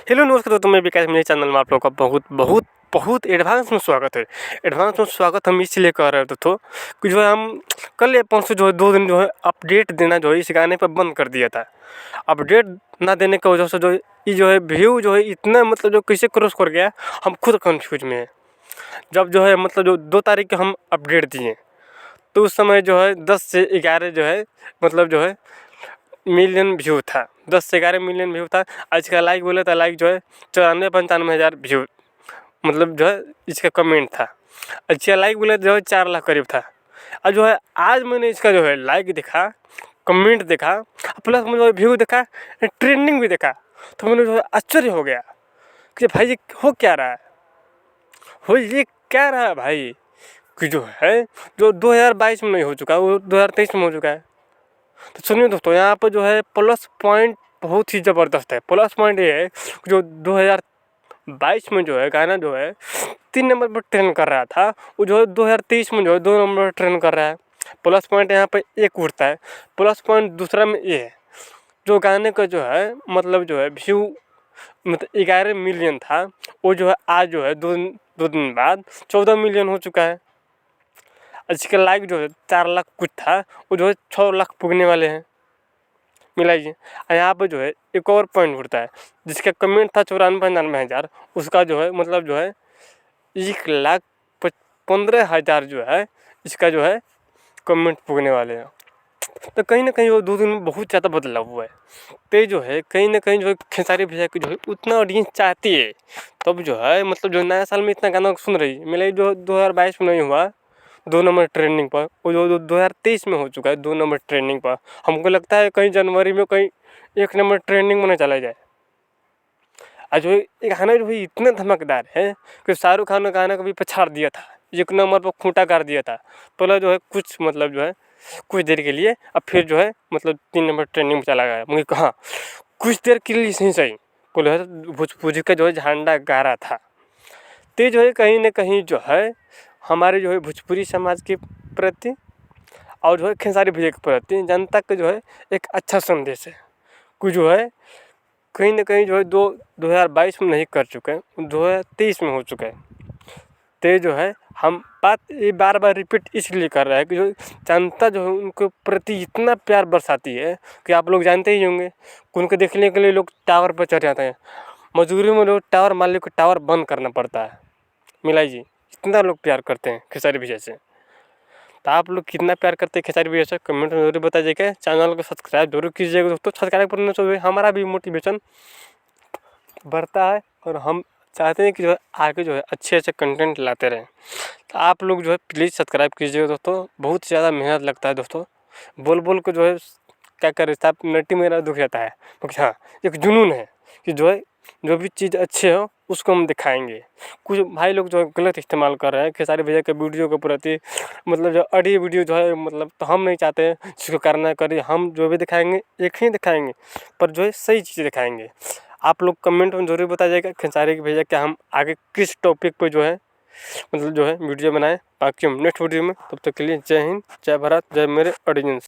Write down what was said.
Hello नमस्कार दोस्तों, मैं विकास। मेरे चैनल में आप लोगों का बहुत बहुत बहुत एडवांस में स्वागत है। एडवांस में स्वागत हम इसलिए कर रहे थे तो कि जो है हम कल या परसों जो है 2 दिन जो है अपडेट देना जो है इस गाने पर बंद कर दिया था। अपडेट ना देने की वजह से जो ये जो है व्यू जो है इतना मतलब जो कैसे क्रॉस कर गया, हम खुद कन्फ्यूज में हैं। जब जो है मतलब जो 2 तारीख को हम अपडेट दिए तो उस समय जो है 10 से 11 जो है मतलब जो है मिलियन व्यू था। 10 से 11 मिलियन व्यू था। आज का लाइक बोले तो लाइक जो है 94-95 हज़ार व्यू मतलब जो है इसका कमेंट था। अच्छा लाइक बोले जो है 4 लाख करीब था। और जो है आज मैंने इसका जो है लाइक देखा, कमेंट देखा, प्लस मुझे जो व्यू देखा, ट्रेंडिंग भी देखा, तो मैंने जो है आश्चर्य हो गया कि भाई ये हो क्या रहा है, हो ये क्या रहा है भाई। कि जो है जो 2022 में नहीं हो चुका वो 2023 में हो चुका है। तो सुनिए दोस्तों, यहाँ पर जो है प्लस पॉइंट बहुत ही ज़बरदस्त है। प्लस पॉइंट ये है कि जो 2022 में जो है गाना जो है 3 नंबर पर ट्रेंड कर रहा था, वो जो है 2023 में जो है 2 नंबर पर ट्रेंड कर रहा है। प्लस पॉइंट यहाँ पर एक उठता है। प्लस पॉइंट दूसरा में ये है, जो गाने का जो है मतलब जो है व्यू मतलब 11 मिलियन था, वो जो है आज जो है 2 दिन बाद 14 मिलियन हो चुका है। इसका लाइक जो है 4 लाख कुछ था, वो जो है 6 लाख पुगने वाले हैं, मिलाइए। और यहाँ पर जो है एक और पॉइंट उठता है, जिसका कमेंट था 94-95 हज़ार, उसका जो है मतलब जो है 1,15,000 जो है इसका जो है कमेंट पुगने वाले हैं। तो कहीं ना कहीं वो 2 दिन में बहुत ज़्यादा बदलाव हुआ है। तो जो है कहीं ना कहीं जो है खेसारी भैया की जो है उतना ऑडियंस चाहती है, तब जो है मतलब जो नया साल में इतना गाना सुन रही है। मेरा जो 2022 में नहीं हुआ 2 नंबर ट्रेंडिंग पर, वो जो 2023 में हो चुका है 2 नंबर ट्रेंडिंग पर। हमको लगता है कहीं जनवरी में कहीं 1 नंबर ट्रेंडिंग में ना चला जाए। आज जो ये गाना जो है इतना धमाकेदार है कि शाहरुख खान ने गाना को भी पछाड़ दिया था, 1 नंबर पर खूंटा कर दिया था। पहले जो है कुछ मतलब जो है कुछ देर के लिए, अब फिर जो है मतलब 3 नंबर ट्रेंडिंग में चला गया। मुझे कहा कुछ देर के लिए सही सही बोले भोजपुरी का जो है झंडा गाड़ा था। तो जो है कहीं ना कहीं जो है हमारे जो है भोजपुरी समाज के प्रति और जो है खेसारी भैया के प्रति जनता का जो है एक अच्छा संदेश है। कि जो है कहीं ना कहीं जो है 2022 में नहीं कर चुके हैं, 2023 में हो चुका है। तो जो है हम बात ये बार बार रिपीट इसलिए कर रहे हैं कि जो जनता जो है उनके प्रति इतना प्यार बरसाती है कि आप लोग जानते ही होंगे कि उनको देखने के लिए लोग टावर पर चढ़ जाते हैं। मजबूरी में लोग टावर मालिक को टावर बंद करना पड़ता है। मिलाई जी, इतना लोग प्यार करते हैं खेसारी भैया से। तो आप लोग कितना प्यार करते हैं खेसारी भैया से कमेंट में जरूर बताइएगा। चैनल को सब्सक्राइब जरूर कीजिएगा दोस्तों। सब्सक्राइब करने से हमारा भी मोटिवेशन बढ़ता है और हम चाहते हैं कि जो है आगे जो है अच्छे अच्छे कंटेंट लाते रहें। तो आप लोग जो है प्लीज़ सब्सक्राइब कीजिएगा दोस्तों। बहुत ज़्यादा मेहनत लगता है दोस्तों, बोल बोल को जो है क्या कर रहे थे नट्टी मेरा दुख जाता है। क्योंकि हाँ एक जुनून है कि जो है जो भी चीज़ अच्छे हो उसको हम दिखाएंगे। कुछ भाई लोग जो है गलत इस्तेमाल कर रहे हैं खेसारी भैया के वीडियो के प्रति, मतलब जो ऑडियो वीडियो जो है मतलब तो हम नहीं चाहते जिसको करना करिए। हम जो भी दिखाएंगे एक ही दिखाएंगे, पर जो है सही चीज़ दिखाएंगे। आप लोग कमेंट में ज़रूर बताइएगा खेसारी भैया क्या हम आगे किस टॉपिक पे जो है मतलब जो है वीडियो बनाएं। बाकी हम नेक्स्ट वीडियो में, तब तक के लिए जय हिंद, जय भारत, जय मेरे ऑडियंस।